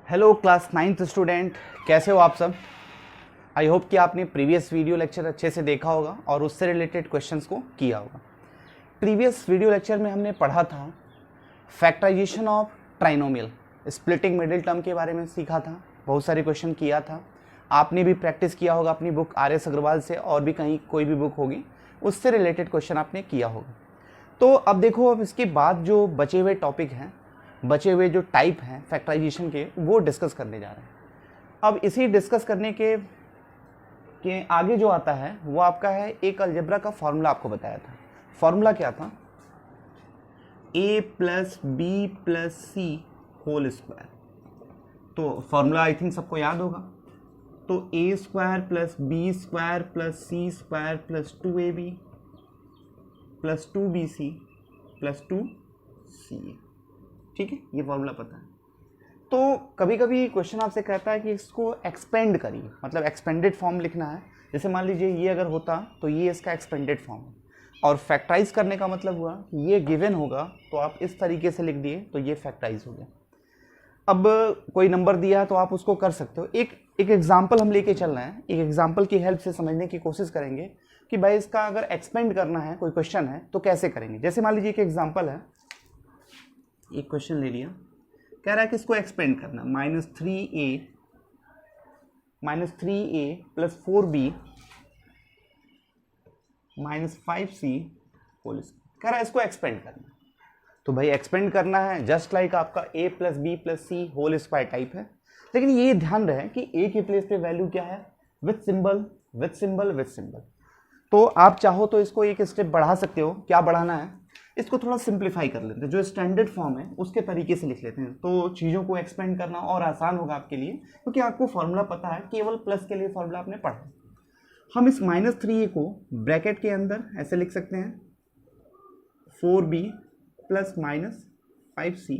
Hello class 9th student, कैसे हो आप सब। आई होप कि आपने प्रीवियस वीडियो लेक्चर अच्छे से देखा होगा और उससे रिलेटेड क्वेश्चंस को किया होगा। प्रीवियस वीडियो लेक्चर में हमने पढ़ा था factorization of trinomial, splitting middle term के बारे में सीखा था, बहुत सारे क्वेश्चन किया था। आपने भी प्रैक्टिस किया होगा अपनी बुक RS अग्रवाल से, और भी कहीं कोई भी बुक होगी उससे रिलेटेड क्वेश्चन आपने किया होगा। तो अब देखो, अब इसके बाद जो बचे हुए टॉपिक हैं, बचे हुए जो टाइप हैं फैक्टराइजेशन के, वो डिस्कस करने जा रहे हैं। अब इसी डिस्कस करने के आगे जो आता है वो आपका है एक अलजेब्रा का फॉर्मूला। आपको बताया था फॉर्मूला क्या था, a plus B plus C whole square. तो फॉर्मूला आई थिंक सबको याद होगा। तो a square plus B square plus C square plus 2ab plus 2bc plus 2ca। ठीक है, ये फॉर्मूला पता है। तो कभी कभी क्वेश्चन आपसे कहता है कि इसको एक्सपेंड करिए, मतलब एक्सपेंडेड फॉर्म लिखना है। जैसे मान लीजिए ये अगर होता तो ये इसका एक्सपेंडेड फॉर्म है, और फैक्टराइज करने का मतलब हुआ कि ये गिवन होगा तो आप इस तरीके से लिख दिए तो ये फैक्टराइज हो गया। अब कोई नंबर दिया है तो आप उसको कर सकते हो। एक एग्जाम्पल हम लेके चल रहे हैं, एक एग्जाम्पल की हेल्प से समझने की कोशिश करेंगे कि भाई इसका अगर एक्सपेंड करना है, कोई क्वेश्चन है तो कैसे करेंगे। जैसे मान लीजिए एक एग्जाम्पल है, एक क्वेश्चन ले लिया, कह रहा है कि इसको एक्सपेंड करना, -3a plus 4b minus 5c whole square. कह रहा है इसको एक्सपेंड करना। तो भाई एक्सपेंड करना है जस्ट लाइक आपका a plus B plus C whole square type है, लेकिन ये ध्यान रहे कि a के प्लेस पे वैल्यू क्या है, with symbol with symbol with symbol. तो आप चाहो तो इसको एक स्टेप बढ़ा सकते हो। क्या बढ़ाना है, इसको थोड़ा सिंप्लीफाई कर लेते हैं, जो स्टैंडर्ड फॉर्म है उसके तरीके से लिख लेते हैं, तो चीज़ों को एक्सपेंड करना और आसान होगा आपके लिए, क्योंकि आपको फॉर्मूला पता है, केवल प्लस के लिए फॉर्मूला आपने पढ़ा। हम इस -3a को ब्रैकेट के अंदर ऐसे लिख सकते हैं, 4b plus minus 5c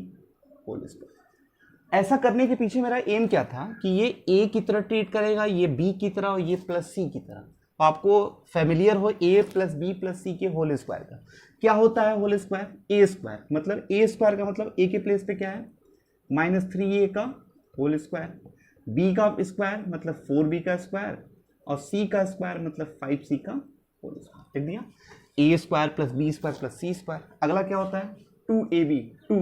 whole square. ऐसा करने के पीछे मेरा एम क्या था कि ये a की तरह ट्रीट करेगा, ये b की तरह और ये प्लस c की तरह। आपको फेमिलियर हो a plus B plus C के होल स्क्वायर का क्या होता है, होल स्क्वायर a स्क्वायर, मतलब a स्क्वायर का मतलब a के प्लेस पे क्या है, -3a का होल स्क्वायर, b का स्क्वायर मतलब 4b का स्क्वायर, और c का स्क्वायर मतलब 5c का होल स्क्वायर। लिख दिया, a square plus B square plus C square. अगला क्या होता है, 2ab, 2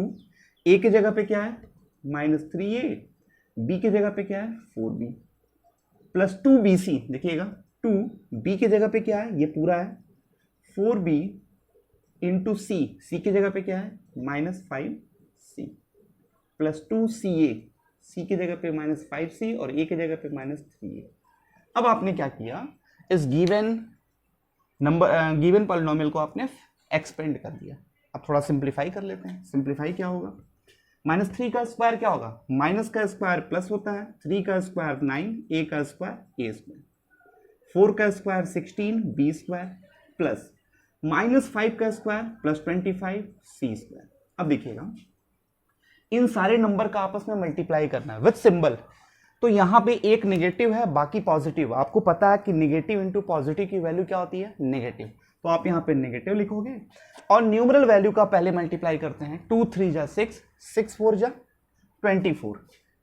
a की जगह पे क्या है -3a, b की जगह पे क्या है 4b प्लस 2bc। देखिएगा 2b की जगह पे क्या है, ये पूरा है, 4b इंटू सी, सी की जगह पे क्या है -5c प्लस 2ca, सी की जगह पे -5c और a की जगह पे -3a। अब आपने क्या किया, इस गिवन गिवन पॉलिनोमियल को आपने एक्सपेंड कर दिया। अब थोड़ा सिंप्लीफाई कर लेते हैं। सिंप्लीफाई क्या होगा, -3 का स्क्वायर क्या होगा, माइनस का स्क्वायर प्लस होता है, 3 का स्क्वायर 9, a का स्क्वायर a स्क्वायर, 4 का स्क्वायर 16 b स्क्वायर प्लस -5 का स्क्वायर प्लस 25 c स्क्वायर। अब देखिएगा, इन सारे नंबर का आपस में मल्टीप्लाई करना है विथ सिंबल। तो यहाँ पे एक नेगेटिव है, बाकी पॉजिटिव। आपको पता है कि नेगेटिव इंटू पॉजिटिव की वैल्यू क्या होती है, नेगेटिव। तो आप यहाँ पे नेगेटिव लिखोगे और न्यूमरल वैल्यू का पहले मल्टीप्लाई करते हैं, 2 3 जा 6, 6 4 जा 24,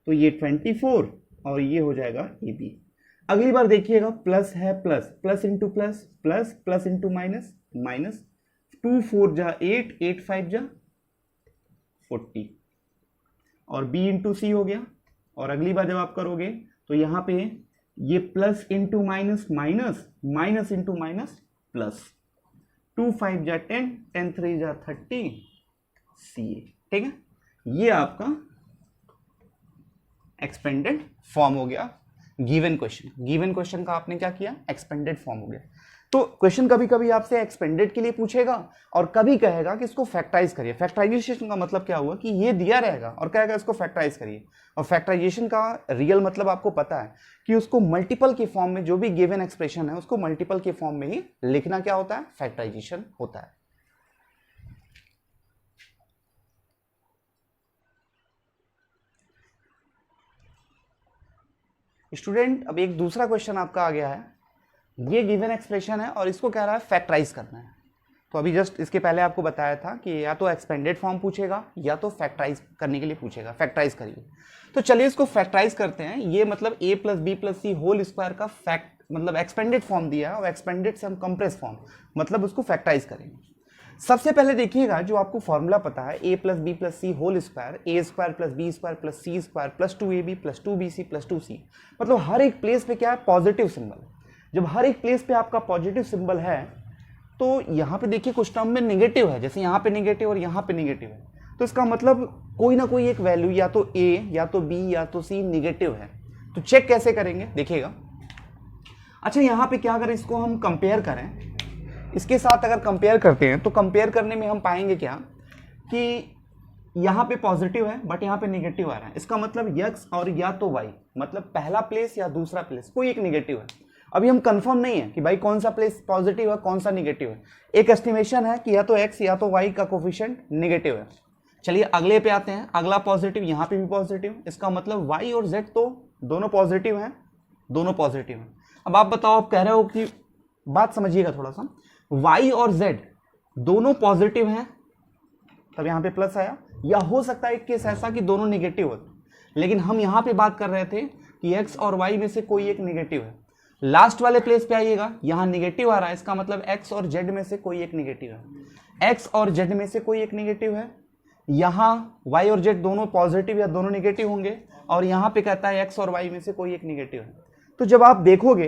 तो ये 24 और ये हो जाएगा ab। अगली बार देखिएगा, प्लस है, plus plus into plus plus plus into minus minus, 2 4 जा 8, 8 5 जा 40 और b इंटू सी हो गया। और अगली बार जब आप करोगे तो यहाँ पे ये plus into minus minus, minus into minus plus, 2 5 जा 10, 10 3 जा 30 CA। ठीक है, ये आपका एक्सपेंडेड फॉर्म हो गया गिवन क्वेश्चन। गिवन क्वेश्चन का आपने क्या किया, एक्सपेंडेड फॉर्म हो गया। तो क्वेश्चन कभी कभी आपसे एक्सपेंडेड के लिए पूछेगा और कभी कहेगा कि इसको फैक्टराइज करिए। फैक्टराइजेशन का मतलब क्या हुआ कि ये दिया रहेगा और कहेगा इसको फैक्टराइज करिए। और फैक्टराइजेशन का रियल मतलब आपको पता है कि उसको मल्टीपल के फॉर्म में, जो भी गिवन एक्सप्रेशन है उसको मल्टीपल के फॉर्म में ही लिखना क्या होता है, फैक्टराइजेशन होता है। स्टूडेंट, अब एक दूसरा क्वेश्चन आपका आ गया है। ये गिवन एक्सप्रेशन है और इसको कह रहा है फैक्टराइज करना है। तो अभी जस्ट इसके पहले आपको बताया था कि या तो एक्सपेंडेड फॉर्म पूछेगा या तो फैक्टराइज करने के लिए पूछेगा, फैक्टराइज करिए। तो चलिए इसको फैक्टराइज करते हैं। ये मतलब a plus B plus C whole square का फैक्ट मतलब एक्सपेंडेड फॉर्म दिया है और एक्सपेंडेड से हम कंप्रेस फॉर्म मतलब उसको फैक्टराइज करेंगे। सबसे पहले देखिएगा जो आपको फॉर्मूला पता है a plus B plus C whole square, A square plus B square plus C square plus 2ab plus 2bc plus 2c, मतलब हर एक प्लेस पे क्या है, पॉजिटिव सिंबल। जब हर एक प्लेस पे आपका पॉजिटिव सिंबल है तो यहाँ पे देखिए कुछ टर्म में निगेटिव है, जैसे यहाँ पे निगेटिव और यहाँ पे निगेटिव है, तो इसका मतलब कोई ना कोई एक वैल्यू या तो a या तो b या तो c निगेटिव है। तो चेक कैसे करेंगे देखिएगा। अच्छा यहाँ पे क्या करें, इसको हम कंपेयर करें, इसके साथ अगर कंपेयर करते हैं तो कंपेयर करने में हम पाएंगे क्या कि यहाँ पे पॉजिटिव है बट यहाँ पे निगेटिव आ रहा है। इसका मतलब x और या तो y, मतलब पहला प्लेस या दूसरा प्लेस कोई एक निगेटिव है। अभी हम कंफर्म नहीं है कि भाई कौन सा प्लेस पॉजिटिव है कौन सा निगेटिव है। एक एस्टिमेशन है कि या तो x या तो y का कोफिशिएंट निगेटिव है। चलिए अगले पे आते हैं। अगला पॉजिटिव, यहाँ पे भी पॉजिटिव, इसका मतलब y और z तो दोनों पॉजिटिव हैं, दोनों पॉजिटिव हैं। अब आप बताओ, आप कह रहे हो कि बात समझिएगा थोड़ा सा, y और z दोनों पॉजिटिव हैं तब यहाँ पे प्लस आया, या हो सकता है एक केस ऐसा कि दोनों निगेटिव होते, लेकिन हम यहाँ पे बात कर रहे थे कि x और y में से कोई एक निगेटिव है। लास्ट वाले प्लेस पे आइएगा, यहाँ निगेटिव आ रहा है, इसका मतलब x और z में से कोई एक निगेटिव है। x और z में से कोई एक निगेटिव है, यहाँ y और z दोनों पॉजिटिव या दोनों निगेटिव होंगे, और यहाँ पे कहता है x और y में से कोई एक निगेटिव है। तो जब आप देखोगे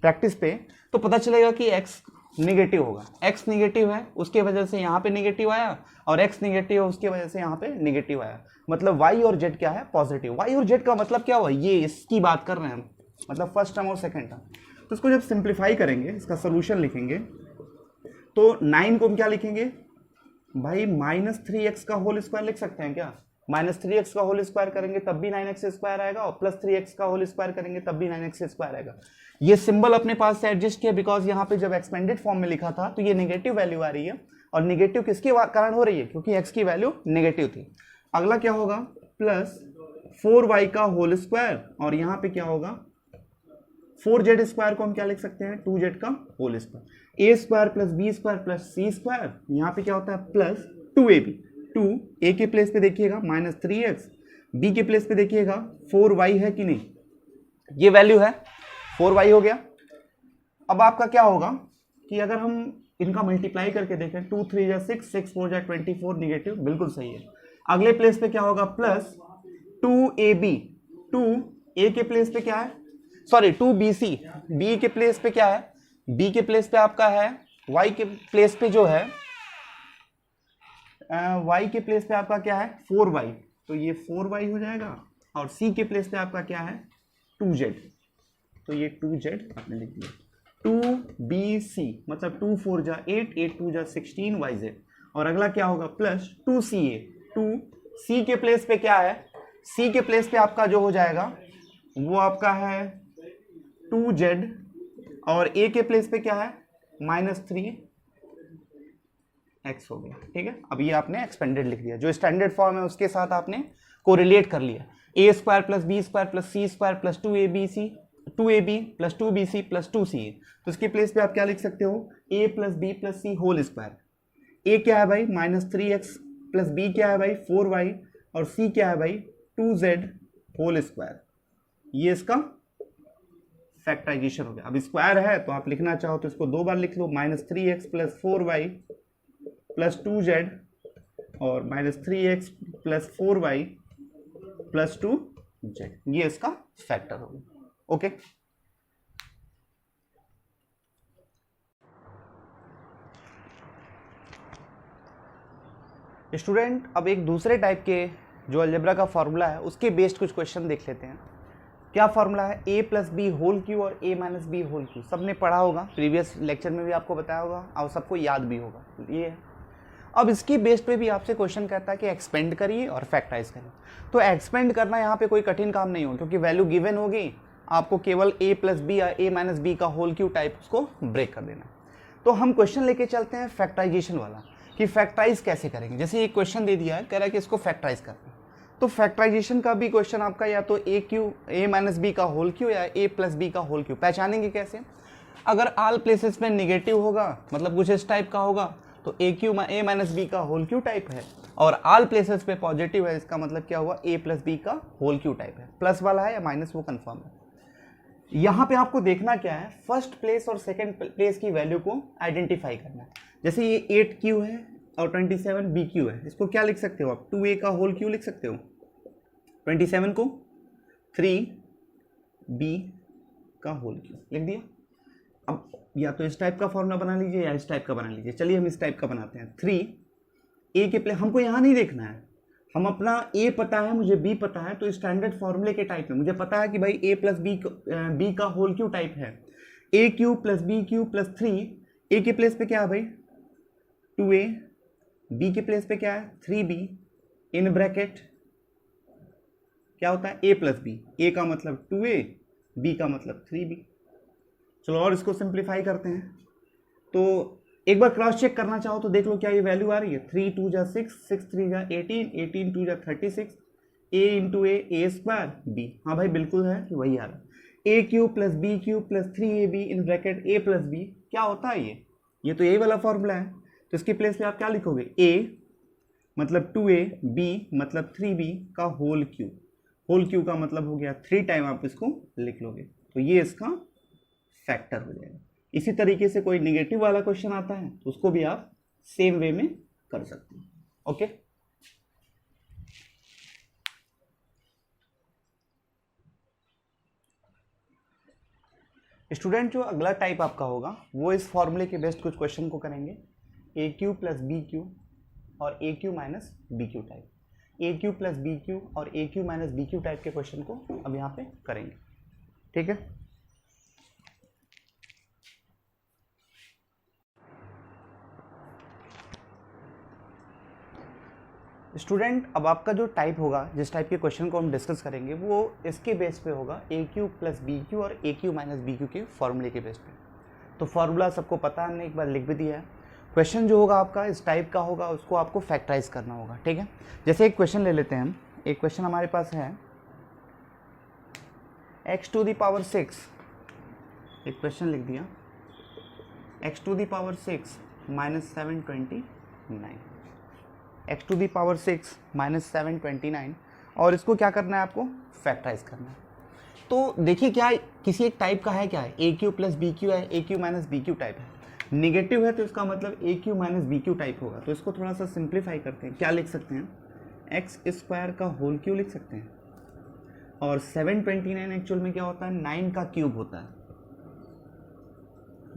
प्रैक्टिस पे तो पता चलेगा कि x निगेटिव होगा, x निगेटिव है उसके वजह से यहाँ पे निगेटिव आया, और x निगेटिव है उसके वजह से यहाँ पे निगेटिव आया। मतलब y और z क्या है, पॉजिटिव। y और z का मतलब क्या हुआ, ये इसकी बात कर रहे हैं हम, मतलब फर्स्ट टर्म और सेकंड टर्म। तो इसको जब सिंप्लीफाई करेंगे, इसका सोल्यूशन लिखेंगे, तो 9 को हम क्या लिखेंगे भाई, -3x का होल स्क्वायर लिख सकते हैं क्या। -3x का होल स्क्वायर करेंगे तब भी 9x स्क्वायर आएगा, और +3x का होल स्क्वायर करेंगे तब भी 9x स्क्वायर आएगा। ये सिंबल अपने पास से एडजस्ट किया, बिकॉज यहाँ पे जब एक्सपेंडेड फॉर्म में लिखा था तो ये नेगेटिव वैल्यू आ रही है, और नेगेटिव किसके कारण हो रही है, क्योंकि x की वैल्यू नेगेटिव थी। अगला क्या होगा, +4y का होल स्क्वायर, और यहाँ पे क्या होगा 4z स्क्वायर को हम क्या लिख सकते हैं, 2z का whole square. a square plus B square plus c square, यहाँ पे क्या होता है प्लस 2ab। 2 a के प्लेस पे देखिएगा -3x, b के प्लेस पे देखिएगा 4y है कि नहीं, ये वैल्यू है 4y हो गया। अब आपका क्या होगा कि अगर हम इनका मल्टीप्लाई करके देखें, 2 3 जा 6, 6 4 जा 24, निगेटिव बिल्कुल सही है। अगले प्लेस पे क्या होगा, प्लस 2ab, 2a के प्लेस पे क्या है, सॉरी 2bc, b के प्लेस पे क्या है, b के प्लेस पे आपका है, y के प्लेस पे जो है y के प्लेस पे आपका क्या है 4y, तो ये 4y हो जाएगा, और c के प्लेस पे आपका क्या है 2z, तो ये 2z आपने लिख दिया। 2bc मतलब 2 4 जा 8, 8 2 जा 16 yz, और अगला क्या होगा प्लस 2ca, 2c के प्लेस पे क्या है, c के प्लेस पे आपका जो हो जाएगा वो आपका है 2z, और a के प्लेस पे क्या है -3x हो गया। ठीक है, अब ये आपने एक्सपेंडेड लिख दिया, जो स्टैंडर्ड फॉर्म है उसके साथ आपने कोरिलेट कर लिया। a square plus B square plus C square plus 2ab plus 2bc plus 2ca, तो इसके प्लेस पे आप क्या लिख सकते हो, a plus B plus C whole square. a क्या है भाई -3x प्लस b क्या है भाई 4y, और c क्या है भाई 2z होल स्क्वायर। ये इसका फैक्टराइजेशन हो गया। अब स्क्वायर है तो आप लिखना चाहो तो इसको 2 बार लिख लो, -3x plus 4y plus 2z, और -3x plus 4y plus 2z, ये इसका फैक्टर होगा। ओके, स्टूडेंट अब एक दूसरे टाइप के जो अलजेब्रा का फॉर्मूला है उसके बेस्ड कुछ क्वेश्चन देख लेते हैं। क्या फॉर्मूला है, a plus B whole cube और a minus B whole cube, सबने पढ़ा होगा, प्रीवियस लेक्चर में भी आपको बताया होगा और सबको याद भी होगा ये है। अब इसकी बेस पे भी आपसे क्वेश्चन कहता है कि एक्सपेंड करिए और फैक्टराइज करिए। तो एक्सपेंड करना यहाँ पे कोई कठिन काम नहीं हो, क्योंकि वैल्यू गिवन होगी, आपको केवल a प्लस बी या a माइनस बी का होल क्यू टाइप उसको ब्रेक कर देना। तो हम क्वेश्चन लेके चलते हैं फैक्टराइजेशन वाला, कि फैक्टराइज कैसे करेंगे। जैसे एक क्वेश्चन दे दिया है, कह रहा है कि इसको फैक्टराइज करना, तो फैक्टराइजेशन का भी क्वेश्चन आपका या तो a माइनस बी का होल क्यू या a प्लस बी का होल क्यू। पहचानेंगे कैसे, अगर ऑल प्लेसेस में निगेटिव होगा मतलब कुछ इस टाइप का होगा, तो ए माइनस बी का होल क्यू टाइप है और ऑल प्लेसेस पे पॉजिटिव है, इसका मतलब क्या हुआ, ए प्लस बी का होल क्यू टाइप है। प्लस वाला है या माइनस वो कंफर्म है। यहाँ पे आपको देखना क्या है, फर्स्ट प्लेस और सेकंड प्लेस की वैल्यू को आइडेंटिफाई करना है। जैसे ये 8Q है और 27 BQ है, इसको क्या लिख सकते हो आप, 2A का होल क्यू लिख सकते हो, 27 को 3B का होल क्यू लिख दिया। अब या तो इस टाइप का फॉर्मूला बना लीजिए या इस टाइप का बना लीजिए। चलिए हम इस टाइप का बनाते हैं। 3A के प्लेस, हमको यहाँ नहीं देखना है, हम अपना A पता है, मुझे B पता है, तो स्टैंडर्ड फॉर्मूले के टाइप में मुझे पता है कि भाई A प्लस B का होल क्यू टाइप है, AQ plus BQ plus 3। A के प्लेस पे क्या है भाई 2A, B के प्लेस पे क्या है 3B, इन ब्रैकेट क्या होता है A प्लस B, A का मतलब 2A, B का मतलब 3B। चलो और इसको सिंप्लीफाई करते हैं। तो एक बार क्रॉस चेक करना चाहो तो देख लो क्या ये वैल्यू आ रही है, 3 2 जा 6, 6 3 जा 18, 18 2 जा 36, A into A square B। हाँ भाई बिल्कुल है कि वही आ रहा है। AQ plus BQ plus 3AB in bracket A plus B क्या होता है ये तो यही वाला फॉर्मूला है। तो इसके प्लेस पे आप क्या लिखोगे, A मतलब 2A, B मतलब 3B का होल क्यू का मतलब हो गया 3 टाइम आप इसको लिख लोगे, तो ये इसका फैक्टर हो जाएगा। इसी तरीके से कोई निगेटिव वाला क्वेश्चन आता है तो उसको भी आप सेम वे में कर सकते हैं। ओके, स्टूडेंट जो अगला टाइप आपका होगा वो इस फॉर्मूले के बेस्ड कुछ क्वेश्चन को करेंगे, AQ प्लस BQ और AQ minus BQ type. AQ plus BQ और AQ माइनस BQ टाइप के क्वेश्चन को अब यहाँ पे करेंगे। ठीक है, स्टूडेंट अब आपका जो टाइप होगा, जिस टाइप के क्वेश्चन को हम डिस्कस करेंगे वो इसके बेस पे होगा AQ प्लस BQ और AQ माइनस BQ के फॉर्मूले के बेस पे। तो फॉर्मूला सबको पता है, हमने एक बार लिख भी दिया है। क्वेश्चन जो होगा आपका इस टाइप का होगा, उसको आपको फैक्टराइज करना होगा। ठीक है, जैसे एक क्वेश्चन ले लेते हैं हम। एक क्वेश्चन हमारे पास है x टू द पावर 6, एक क्वेश्चन लिख दिया x to the power 6 minus 729, x to the power 6 minus 729, और इसको क्या करना है, आपको फैक्टराइज करना है। तो देखिए क्या किसी एक टाइप का है, क्या है AQ प्लस BQ है, AQ माइनस BQ टाइप है। निगेटिव है तो इसका मतलब AQ माइनस BQ टाइप होगा। तो इसको थोड़ा सा सिंप्लीफाई करते हैं, क्या लिख सकते हैं, एक्स स्क्वायर का होल क्यू लिख सकते हैं, और 729 एक्चुअल में क्या होता है 9 का क्यूब होता है,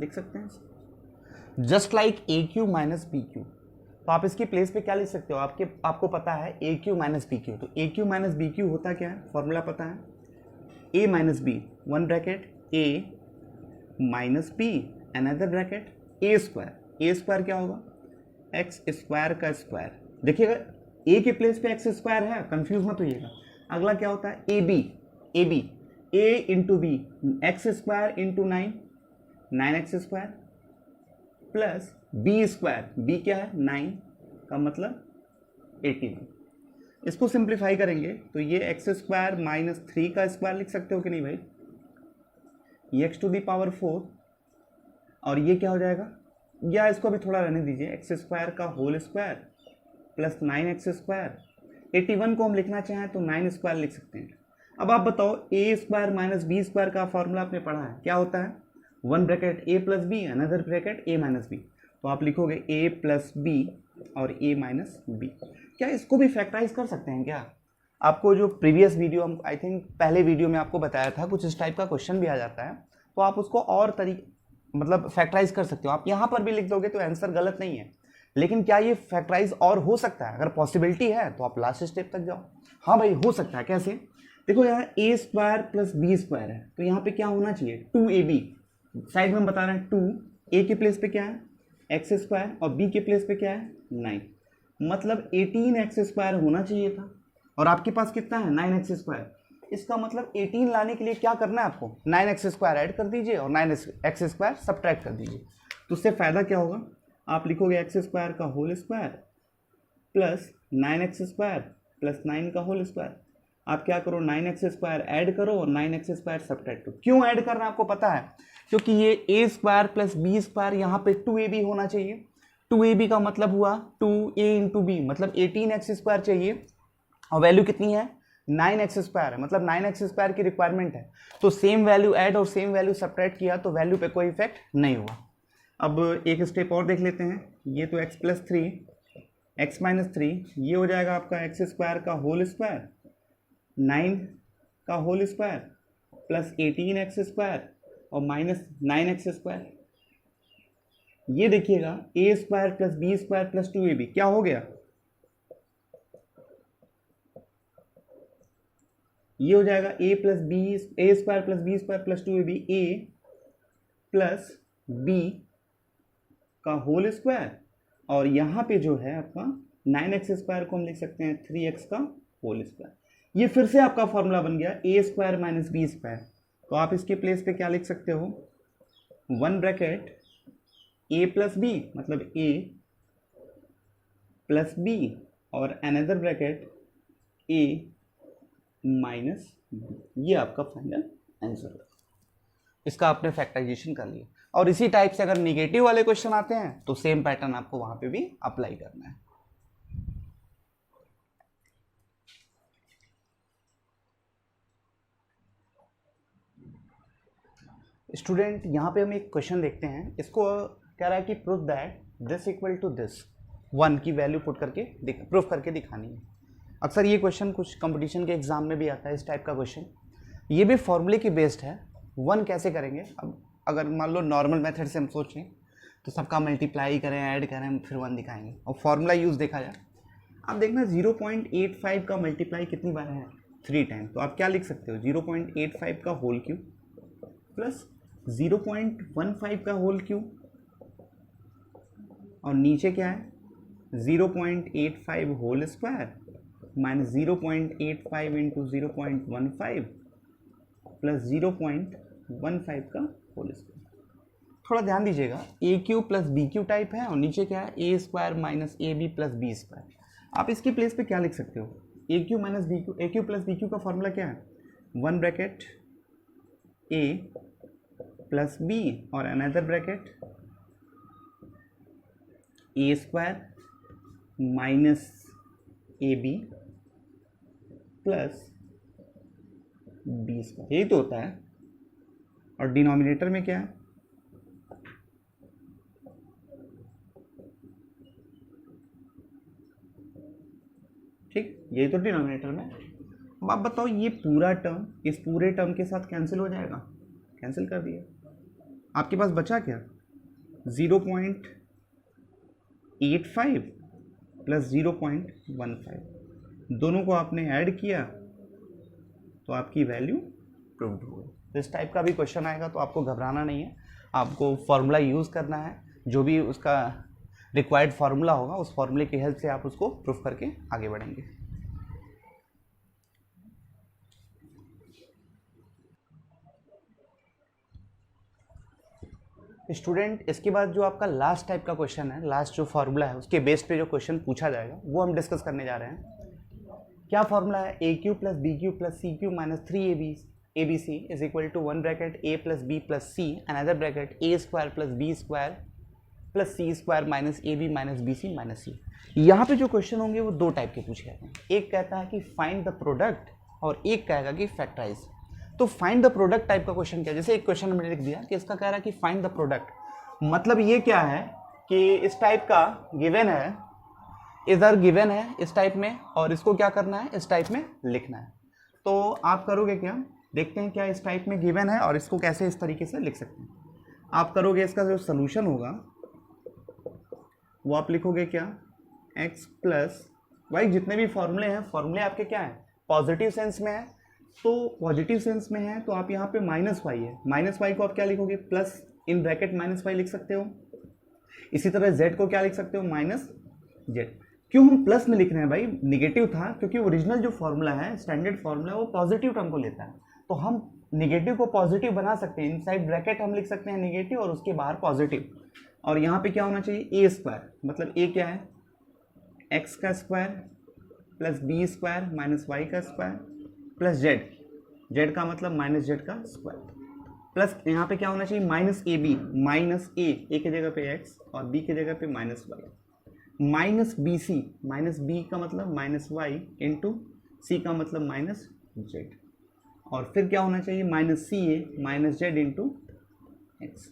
लिख सकते हैं just like AQ minus BQ। तो आप इसकी प्लेस पे क्या लिख सकते हो, आपको पता है AQ माइनस BQ। तो AQ माइनस BQ होता क्या है, फॉर्मूला पता है, A minus B, one bracket A minus B another bracket A square क्या होगा एक्स स्क्वायर का स्क्वायर। देखिएगा A के प्लेस पे एक्स स्क्वायर है, कंफ्यूज मत होइएगा। अगला क्या होता है AB A into B, X square into 9x square plus B square, B क्या है 9 का मतलब 81। इसको सिंप्लीफाई करेंगे तो ये एक्स स्क्वायर माइनस 3 का स्क्वायर लिख सकते हो कि नहीं भाई, ये एक्स टू दी पावर 4, और ये क्या हो जाएगा, या इसको भी थोड़ा रहने दीजिए, एक्स स्क्वायर का whole square plus 9x square. 81 को हम लिखना चाहें तो 9 स्क्वायर लिख सकते हैं। अब आप बताओ A square minus B square का फॉर्मूला आपने पढ़ा है, क्या होता है, one bracket A plus B another bracket A minus B. तो आप लिखोगे A प्लस बी और A माइनस बी। क्या इसको भी फैक्टराइज कर सकते हैं क्या, आपको जो प्रीवियस वीडियो हम आई थिंक पहले वीडियो में आपको बताया था, कुछ इस टाइप का क्वेश्चन भी आ जाता है, तो आप उसको और मतलब फैक्टराइज कर सकते हो। आप यहाँ पर भी लिख दोगे तो आंसर गलत नहीं है, लेकिन क्या ये फैक्टराइज और हो सकता है, अगर पॉसिबिलिटी है तो आप लास्ट स्टेप तक जाओ। हाँ भाई हो सकता है, कैसे, देखो यहाँ A square plus B square है, तो यहाँ पे क्या होना चाहिए 2AB, साइड में हम बता रहे हैं 2, A के प्लेस पे क्या है एक्स स्क्वायर और B के प्लेस पे क्या है 9, मतलब 18x स्क्वायर होना चाहिए था, और आपके पास कितना है 9x स्क्वायर। इसका मतलब 18 लाने के लिए क्या करना है आपको, 9x स्क्वायर ऐड कर दीजिए और 9x स्क्वायर सब्ट्रैक्ट कर दीजिए। तो उससे फ़ायदा क्या होगा, आप लिखोगे एक्स स्क्वायर का whole square plus 9x square plus 9 का होल स्क्वायर। आप क्या करो 9x स्क्वायर ऐड करो और 9x स्क्वायर सब्ट्रैक्ट करो। क्यों ऐड करना आपको पता है, क्योंकि ये A square plus B square यहाँ पे 2AB होना चाहिए, 2ab का मतलब हुआ 2a इंटू बी, मतलब 18x² चाहिए और वैल्यू कितनी है 9x² है, मतलब 9x² की रिक्वायरमेंट है। तो सेम वैल्यू ऐड और सेम वैल्यू सब्ट्रैक्ट किया तो वैल्यू पे कोई इफेक्ट नहीं हुआ। अब एक स्टेप और देख लेते हैं, ये तो x+3 x-3 ये हो जाएगा आपका x² का होल स्क्वायर 9 का होल स्क्वायर प्लस 18x² और माइनस 9x²। ये देखिएगा a² plus b² plus 2ab क्या हो गया, ये हो जाएगा a² plus b² plus 2ab a plus b का होल स्क्वायर और यहाँ पे जो है आपका 9x² को हम लिख सकते हैं 3x का होल स्क्वायर। ये फिर से आपका फॉर्मूला बन गया a² माइनस b²। तो आप इसके प्लेस पे क्या लिख सकते हो, 1 ब्रैकेट a प्लस बी मतलब a प्लस b और another bracket a minus b। ये आपका फाइनल आंसर है। इसका आपने फैक्टराइजेशन कर लिया और इसी टाइप से अगर निगेटिव वाले क्वेश्चन आते हैं तो सेम पैटर्न आपको वहां पे भी अप्लाई करना है। स्टूडेंट यहाँ पे हम एक क्वेश्चन देखते हैं, इसको कह रहा है कि prove that this equal to this 1 की वैल्यू पुट करके प्रूव करके दिखानी है। अक्सर ये क्वेश्चन कुछ कंपटीशन के एग्जाम में भी आता है, इस टाइप का क्वेश्चन। ये भी फॉर्मूले की बेस्ड है। 1 कैसे करेंगे, अब अगर मान लो नॉर्मल मेथड से हम सोचें तो सबका मल्टीप्लाई करें ऐड करें फिर 1 दिखाएंगे और फॉर्मूला यूज़ देखा जाए। आप देखना 0.85 का मल्टीप्लाई कितनी बार है 3 टाइम, तो आप क्या लिख सकते हो 0.85 का होल क्यूब प्लस 0.15 का होल क्यूब और नीचे क्या है 0.85 whole square minus 0.85 into 0.15 plus 0.15 का होल स्क्वायर। थोड़ा ध्यान दीजिएगा a³ प्लस b³ टाइप है और नीचे क्या है a² minus ab plus b²। आप इसकी प्लेस पे क्या लिख सकते हो a³ minus b³ a³ plus b³ का फॉर्मूला क्या है 1 ब्रैकेट a प्लस b और another bracket a² minus ab plus b²। यही तो होता है। और डिनोमिनेटर में क्या है ठीक, यही तो डिनोमिनेटर में। अब आप बताओ ये पूरा टर्म इस पूरे टर्म के साथ कैंसिल हो जाएगा, कैंसिल कर दिया। आपके पास बचा क्या 0.85 प्लस 0.15, दोनों को आपने ऐड किया तो आपकी वैल्यू प्रूव्ड हो गई। तो इस टाइप का भी क्वेश्चन आएगा तो आपको घबराना नहीं है, आपको फॉर्मूला यूज़ करना है, जो भी उसका रिक्वायर्ड फार्मूला होगा उस फार्मूले की हेल्प से आप उसको प्रूफ करके आगे बढ़ेंगे। स्टूडेंट इसके बाद जो आपका लास्ट टाइप का क्वेश्चन है, लास्ट जो फार्मूला है उसके बेस पे जो क्वेश्चन पूछा जाएगा वो हम डिस्कस करने जा रहे हैं। क्या फार्मूला है a³ plus b³ plus c³ minus 3abc is equal to 1 bracket a plus b plus c another bracket a² plus b² plus c² minus ab minus bc minus c। यहाँ पे जो question होंगे वो दो type के पूछे जाते हैं, एक कहता है कि फाइंड द प्रोडक्ट और एक कहेगा कि फैक्टराइज। तो फाइंड द प्रोडक्ट टाइप का क्वेश्चन क्या है, जैसे एक क्वेश्चन मैंने लिख दिया कि इसका कह रहा है कि फाइंड द प्रोडक्ट, मतलब ये क्या है कि इस टाइप का गिवन है, इधर गिवन है इस टाइप में और इसको क्या करना है इस टाइप में लिखना है। तो आप करोगे क्या, देखते हैं क्या इस टाइप में गिवन है और इसको कैसे इस तरीके से लिख सकते हैं। आप करोगे इसका जो सोल्यूशन होगा वो आप लिखोगे क्या x प्लस वाई, जितने भी फॉर्मूले हैं फॉर्मूले आपके क्या हैं पॉजिटिव सेंस में है, तो पॉजिटिव सेंस में है तो आप यहाँ पे माइनस वाई है, माइनस वाई को आप क्या लिखोगे plus in bracket minus Y लिख सकते हो। इसी तरह z को क्या लिख सकते हो माइनस जेड। क्यों हम प्लस में लिख रहे हैं भाई, निगेटिव था क्योंकि ओरिजिनल जो फॉर्मूला है स्टैंडर्ड फॉर्मूला वो पॉजिटिव टर्म को लेता है, तो हम निगेटिव को पॉजिटिव बना सकते हैं, इनसाइड ब्रैकेट हम लिख सकते हैं निगेटिव और उसके बाहर पॉजिटिव। और यहाँ पे क्या होना चाहिए a², मतलब a क्या है x का square plus b² minus y का स्क्वायर प्लस z, z का मतलब माइनस z का स्क्वायर। प्लस यहाँ पे क्या होना चाहिए minus A B, minus A की जगह पे एक्स और बी की जगह पे minus Y, minus B C, minus B का मतलब माइनस वाई इंटू सी का मतलब माइनस जेड, और फिर क्या होना चाहिए माइनस सी ए माइनस जेड इंटू एक्स।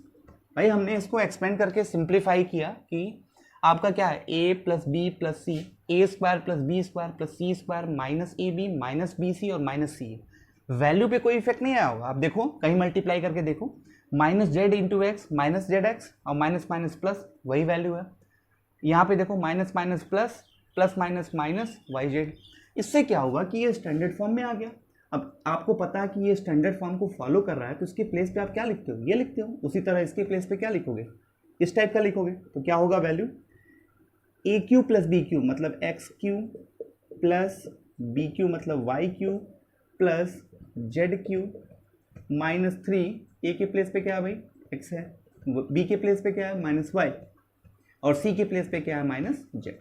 भाई हमने इसको एक्सपेंड करके सिंप्लीफाई किया कि आपका क्या है a plus B plus c, a square plus B square plus C square minus A B minus B c और माइनस सी ए। वैल्यू पे कोई इफेक्ट नहीं आया होगा, आप देखो कहीं मल्टीप्लाई करके देखो, minus Z into X minus Z X और माइनस माइनस प्लस वही वैल्यू है। यहाँ पे देखो minus minus plus, plus minus minus Y Z. इससे क्या होगा कि ये स्टैंडर्ड फॉर्म में आ गया। अब आपको पता है कि ये स्टैंडर्ड फॉर्म को फॉलो कर रहा है, तो इसके प्लेस पे आप क्या लिखते हो, ये लिखते हो। उसी तरह इसके प्लेस पे क्या लिखोगे, इस टाइप का लिखोगे। तो क्या होगा value, a cube plus B cube मतलब x cube plus B cube मतलब y cube plus z cube minus 3, a के प्लेस पे क्या है भाई एक्स है, बी के प्लेस पे क्या है माइनस वाई और सी के प्लेस पे क्या है माइनस जेड।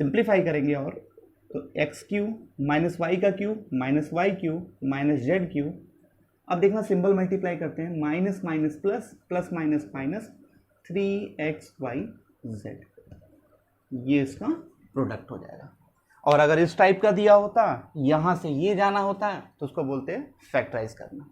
सिंप्लीफाई करेंगे और तो एक्स क्यू माइनस वाई का cube minus Y cube minus Z cube. अब देखना सिंबल मल्टीप्लाई करते हैं, minus minus plus, plus minus minus 3xy z, ये इसका प्रोडक्ट हो जाएगा। और अगर इस टाइप का दिया होता, यहां से ये जाना होता है, तो उसको बोलते हैं फैक्टराइज करना।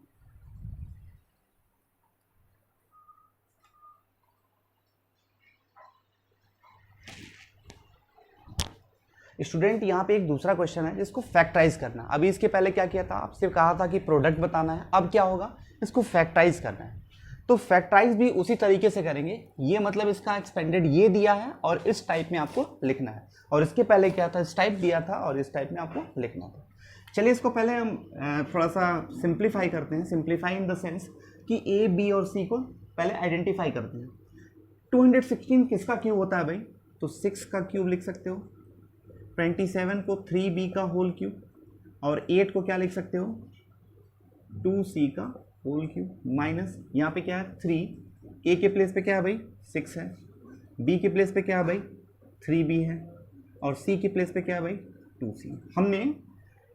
स्टूडेंट यहाँ पे एक दूसरा क्वेश्चन है जिसको फैक्टराइज करना। अभी इसके पहले क्या किया था, आपसे कहा था कि प्रोडक्ट बताना है, अब क्या होगा इसको फैक्टराइज करना है। तो फैक्टराइज भी उसी तरीके से करेंगे, ये मतलब इसका एक्सपेंडेड ये दिया है और इस टाइप में आपको लिखना है, और इसके पहले क्या था इस टाइप दिया था और इस टाइप में आपको लिखना था। चलिए इसको पहले हम थोड़ा सा सिंप्लीफाई करते हैं, सिंप्लीफाई इन द सेंस कि ए बी और सी को पहले आइडेंटिफाई करते हैं। 216 किसका क्यूब होता है भाई, तो 6 का क्यूब लिख सकते हो, 27 को 3b का होल क्यूब, और 8 को क्या लिख सकते हो 2c का होल क्यूब, माइनस यहाँ पे क्या है 3, a के प्लेस पे क्या है भाई 6 है, b के प्लेस पे क्या है भाई 3b है, और c के प्लेस पे क्या है भाई 2c। हमने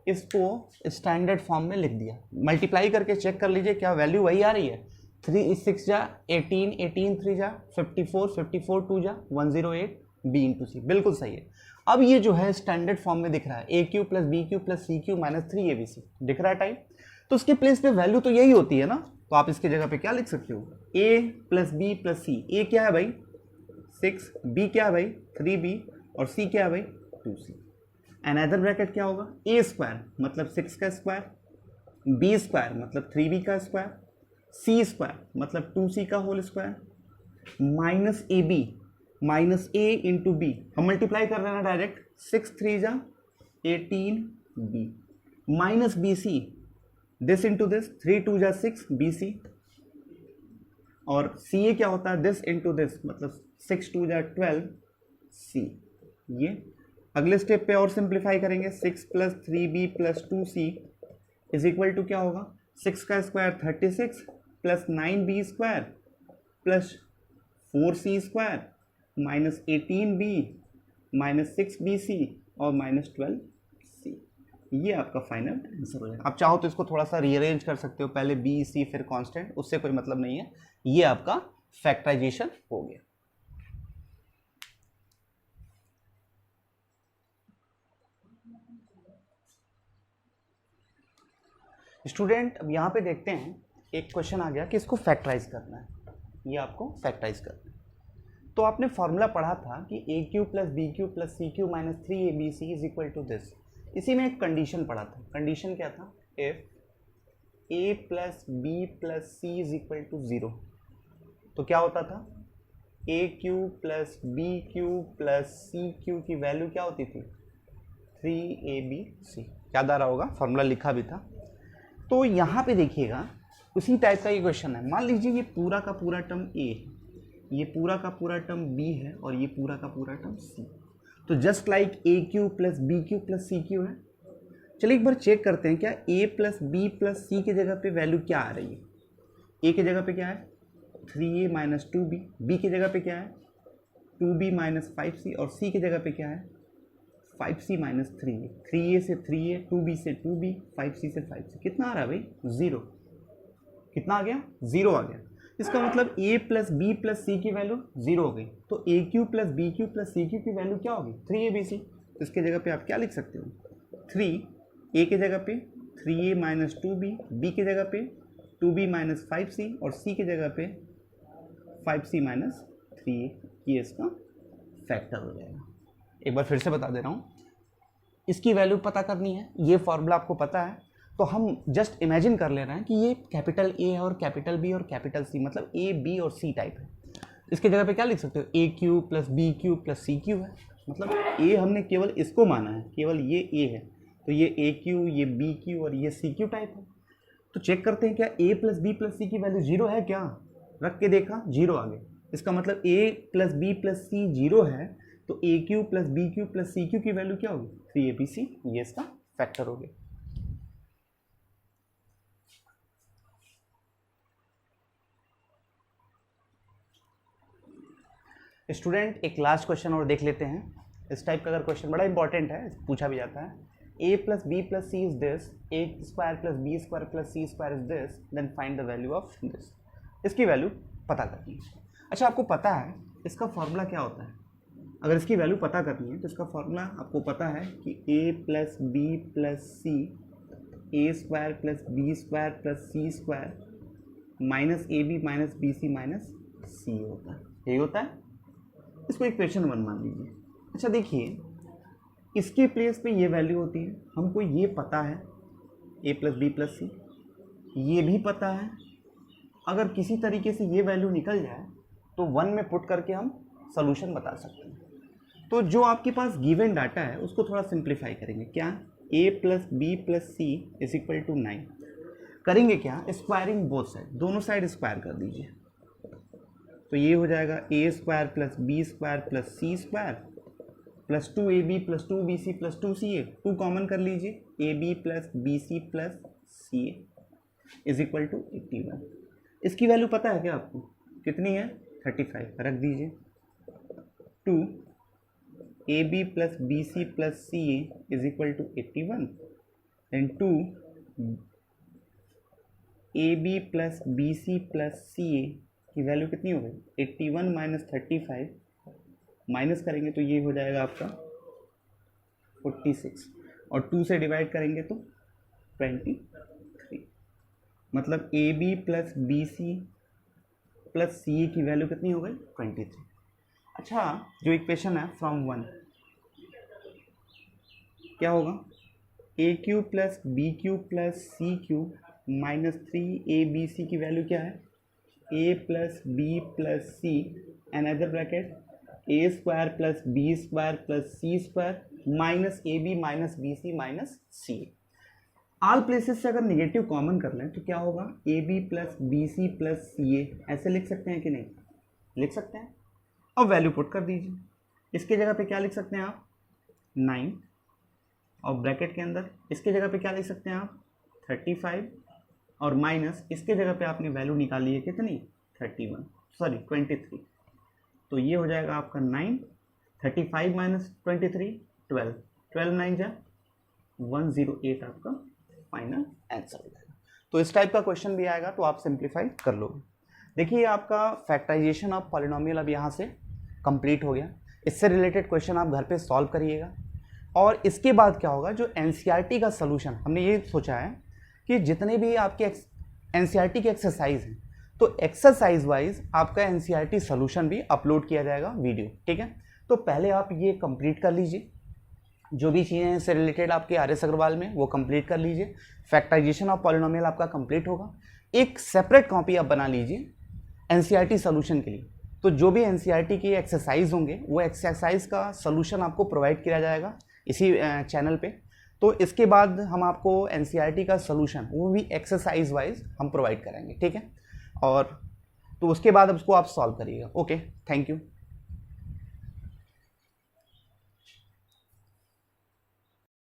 इसको स्टैंडर्ड फॉर्म में लिख दिया। मल्टीप्लाई करके चेक कर लीजिए क्या वैल्यू वही आ रही है, 3 6 जा 18, 18 3 जा 54, 54 2 जा 108 b इंटू सी, बिल्कुल सही है। अब ये जो है स्टैंडर्ड फॉर्म में दिख रहा है a cube plus B cube plus C cube minus 3abc दिख रहा है टाइप, तो उसके प्लेस पे वैल्यू तो यही होती है ना, तो आप इसके जगह पे क्या लिख सकते हो a plus B plus c. ए क्या है भाई 6, बी क्या है भाई 3b और सी क्या है भाई 2c। अनदर ब्रैकेट क्या होगा ए स्क्वायर मतलब 6 का स्क्वायर, बी स्क्वायर मतलब 3b का स्क्वायर, सी स्क्वायर मतलब 2c का whole square minus A B minus A into B, हम मल्टीप्लाई कर रहे हैं ना डायरेक्ट, 6 3 जा 18b minus B C, this into this 3 2 जा 6 बी सी, और सी ए क्या होता है दिस इंटू दिस मतलब 6 2 जा 12 सी। ये अगले स्टेप पे और सिंप्लीफाई करेंगे, 6 plus 3b plus 2c is equal to क्या होगा 6 का square 36 plus 9b square plus 4c square minus 18b minus 6bc और माइनस 12c। ये आपका फाइनल आंसर हो जाएगा। आप चाहो तो इसको थोड़ा सा रीअरेंज कर सकते हो, पहले b c फिर कांस्टेंट, उससे कोई मतलब नहीं है, ये आपका फैक्टराइजेशन हो गया। स्टूडेंट अब यहाँ पे देखते हैं, एक क्वेश्चन आ गया कि इसको फैक्टराइज करना है, ये आपको फैक्टराइज करना है। तो आपने फॉर्मूला पढ़ा था कि a cube plus B cube plus C cube minus 3abc is equal to this. इसी में एक कंडीशन पढ़ा था, कंडीशन क्या था, if a plus B plus C is equal to 0, तो क्या होता था a cube plus B cube plus C cube की वैल्यू क्या होती थी 3abc। याद आ रहा होगा, फॉर्मूला लिखा भी था। तो यहाँ पे देखिएगा उसी टाइप का ये क्वेश्चन है। मान लीजिए ये पूरा का पूरा टर्म ए है, ये पूरा का पूरा टर्म बी है और ये पूरा का पूरा टर्म सी। तो just like A cube plus B cube plus C cube है। चलिए एक बार चेक करते हैं क्या A plus B plus C के जगह पे वैल्यू क्या आ रही है। ए के जगह पे क्या है 3a माइनस 2b, बी की जगह पे क्या है 2b माइनस 5c, और सी की जगह पे क्या है 5c माइनस 3a। 3a से 3a, 2b से 2b, 5c से 5c, कितना आ रहा है भाई 0। कितना आ गया, 0 आ गया। इसका मतलब a plus B plus c की वैल्यू 0 हो गई, तो a cube plus B cube plus C cube की वैल्यू क्या होगी, 3abc। तो इसके जगह पे आप क्या लिख सकते हो, 3a के जगह पे 3a माइनस 2b, b की जगह पे 2b माइनस 5c और c की जगह पे 5c माइनस 3a, ये इसका फैक्टर हो जाएगा। एक बार फिर से बता दे रहा हूँ, इसकी वैल्यू पता करनी है, ये फॉर्मूला आपको पता है, तो हम जस्ट इमेजिन कर ले रहे हैं कि ये कैपिटल ए है और कैपिटल बी और कैपिटल सी, मतलब ए बी और सी टाइप है। इसके जगह पे क्या लिख सकते हो, a cube plus B cube plus C cube है, मतलब ए हमने केवल इसको माना है, केवल ये ए है, तो ये ए क्यू, ये बी क्यू और ये सी क्यू टाइप है। तो चेक करते हैं क्या A plus B plus c की वैल्यू 0 है क्या, रख के देखा 0 आ गया। इसका मतलब a plus B plus c 0 है, तो a cube plus B cube plus C cube की वैल्यू क्या होगी, 3abc, ये इसका फैक्टर हो गया। स्टूडेंट एक लास्ट क्वेश्चन और देख लेते हैं। इस टाइप का अगर क्वेश्चन बड़ा इंपॉर्टेंट है, पूछा भी जाता है, a plus B plus C is this, A square plus B square plus C square is this, then find the value of this. इसकी वैल्यू पता करनी है। अच्छा, आपको पता है इसका फॉर्मूला क्या होता है, अगर इसकी वैल्यू पता करनी है तो इसका फॉर्मूला आपको पता है कि a plus B plus c, a square plus B square plus C square minus A B minus B C minus c होता है, यही होता है। इसको इक्वेशन 1 मान लीजिए। अच्छा देखिए, इसके प्लेस पे ये वैल्यू होती है, हमको ये पता है a प्लस बी प्लस सी, ये भी पता है। अगर किसी तरीके से ये वैल्यू निकल जाए तो 1 में पुट करके हम सॉल्यूशन बता सकते हैं। तो जो आपके पास गिवन डाटा है उसको थोड़ा सिंप्लीफाई करेंगे, क्या, a plus B plus C is equal to 9 करेंगे क्या, स्क्वायरिंग बोथ साइड, दोनों साइड स्क्वायर कर दीजिए। तो ये हो जाएगा a square plus B square plus C square plus 2ab plus 2bc plus 2ca, 2 common कर लीजिए, ab plus bc plus ca is equal to 81। इसकी वैल्यू पता है क्या आपको, कितनी है, 35, रख दीजिए। 2ab plus bc plus ca is equal to 81 and 2ab plus bc plus ca की वैल्यू कितनी हो गई, 81 माइनस 35, माइनस करेंगे तो ये हो जाएगा आपका 46 और 2 से डिवाइड करेंगे तो 23, मतलब a b plus b c plus c की वैल्यू कितनी हो गई, 23। अच्छा, जो इक्वेशन है फ्रॉम 1 क्या होगा, a cube plus B cube plus C cube minus 3abc की वैल्यू क्या है, a plus B plus c another bracket a square plus B square plus C square minus A B minus B C minus c. All places से अगर negative common कर लें तो क्या होगा, a b plus b c plus c a, ऐसे लिख सकते हैं कि नहीं, लिख सकते हैं। अब वैल्यू पुट कर दीजिए, इसके जगह पे क्या लिख सकते हैं आप, 9 और ब्रैकेट के अंदर इसके जगह पे क्या लिख सकते हैं आप, 35 और माइनस इसके जगह पे आपने वैल्यू निकाली है कितनी, 23, तो ये हो जाएगा आपका 9, 35 माइनस 23, 12 9 जा 108 आपका फाइनल आंसर हो जाएगा। तो इस टाइप का क्वेश्चन भी आएगा तो आप सिंप्लीफाई कर लोगे। देखिए आपका फैक्टराइजेशन ऑफ पॉलिनोमियल अब यहाँ से कंप्लीट हो गया। इससे रिलेटेड क्वेश्चन आप घर पे सॉल्व करिएगा। और इसके बाद क्या होगा, जो एनसीईआरटी का सोल्यूशन हमने ये सोचा है कि जितने भी आपके एनसीईआरटी के एक्सरसाइज हैं तो एक्सरसाइज वाइज आपका एनसीईआरटी सोल्यूशन भी अपलोड किया जाएगा वीडियो, ठीक है। तो पहले आप ये कंप्लीट कर लीजिए, जो भी चीज़ें इससे रिलेटेड आपके आर.एस. अग्रवाल में वो कंप्लीट कर लीजिए। फैक्टराइजेशन ऑफ पॉलिनोमियल आपका कंप्लीट होगा। एक सेपरेट कॉपी आप बना लीजिए एनसीईआरटी सोल्यूशन के लिए। तो जो भी एनसीईआरटी के एक्सरसाइज होंगे वो एक्सरसाइज का सोल्यूशन आपको प्रोवाइड किया जाएगा इसी चैनल पे। तो इसके बाद हम आपको एनसीईआरटी का सोल्यूशन वो भी एक्सरसाइज वाइज हम प्रोवाइड करेंगे, ठीक है। और तो उसके बाद उसको आप सॉल्व करिएगा। Okay, thank you.